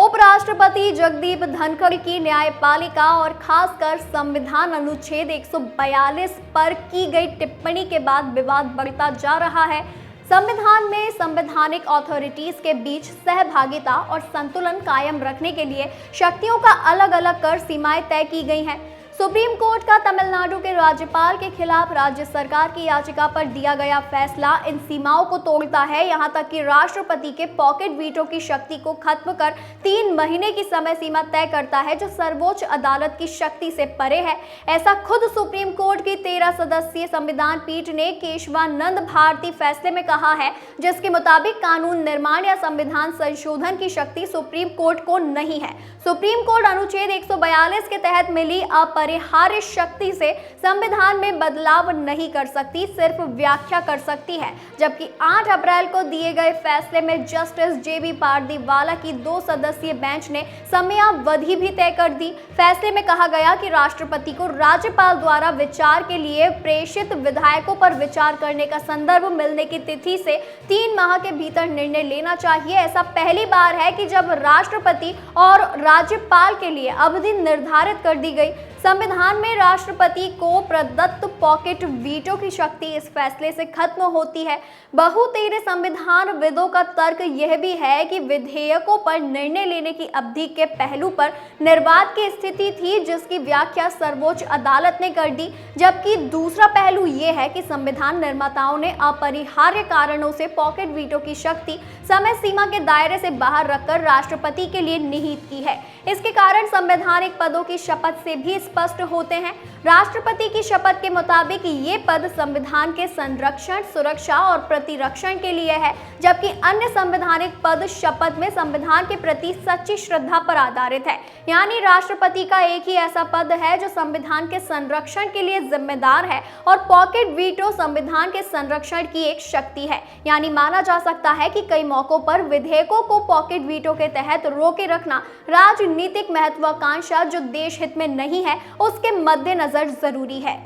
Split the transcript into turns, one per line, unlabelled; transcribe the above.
उपराष्ट्रपति जगदीप धनखड़ की न्यायपालिका और खासकर संविधान अनुच्छेद 142 पर की गई टिप्पणी के बाद विवाद बढ़ता जा रहा है। संविधान में संवैधानिक अथॉरिटीज के बीच सहभागिता और संतुलन कायम रखने के लिए शक्तियों का अलग अलग कर सीमाएं तय की गई हैं। सुप्रीम कोर्ट का तमिलनाडु के राज्यपाल के खिलाफ राज्य सरकार की याचिका पर दिया गया फैसला इन सीमाओं को तोड़ता है। यहां तक कि राष्ट्रपति के पॉकेट वीटो की शक्ति को खत्म कर 3 महीने की समय सीमा तय करता है, जो सर्वोच्च अदालत की शक्ति से परे है। ऐसा खुद सुप्रीम कोर्ट की 13 सदस्यीय संविधान पीठ ने केशवानंद भारती फैसले में कहा है, जिसके मुताबिक कानून निर्माण या संविधान संशोधन की शक्ति सुप्रीम कोर्ट को नहीं है। सुप्रीम कोर्ट अनुच्छेद 142 के तहत मिली अपरिहार्य शक्ति से संविधान में बदलाव नहीं कर सकती, सिर्फ व्याख्या कर सकती है। जबकि 8 अप्रैल को दिए गए फैसले में जस्टिस JB पारदीवाला की 2 सदस्यीय बेंच ने समयावधि भी तय कर दी। फैसले में कहा गया कि राष्ट्रपति को राज्यपाल द्वारा विचार के लिए प्रेषित विधायकों पर विचार करने का संदर्भ मिलने की तिथि से 3 माह के भीतर निर्णय लेना चाहिए। ऐसा पहली बार है कि जब राष्ट्रपति और राज्यपाल के लिए अवधि निर्धारित कर दी गई। संविधान में राष्ट्रपति को प्रदत्त पॉकेट वीटो की शक्ति इस फैसले से खत्म होती है। बहुतेरे संविधान विदों का तर्क यह भी है कि विधेयकों पर निर्णय लेने की अवधि के पहलू पर निर्वाद की स्थिति थी, जिसकी व्याख्या सर्वोच्च अदालत ने कर दी। जबकि दूसरा पहलू यह है कि संविधान निर्माताओं ने अपरिहार्य कारणों से पॉकेट वीटो की शक्ति समय सीमा के दायरे से बाहर रखकर राष्ट्रपति के लिए निहित की है। इसके कारण संवैधानिक पदों की शपथ से भी स्पष्ट होते हैं। राष्ट्रपति की शपथ के मुताबिक ये पद संविधान के संरक्षण, सुरक्षा और प्रतिरक्षण के लिए है, जबकि अन्य संवैधानिक पद शपथ में संविधान के प्रति सच्ची श्रद्धा पर आधारित है। यानी राष्ट्रपति का एक ही ऐसा पद है जो संविधान के संरक्षण के लिए जिम्मेदार है और पॉकेट वीटो संविधान के संरक्षण की एक शक्ति है। यानी माना जा सकता है कि कई मौकों पर विधेयकों को पॉकेट वीटो के तहत रोके रखना राजनीतिक महत्वाकांक्षा जो देश हित में नहीं है, उसके मद्देनजर जरूरी है।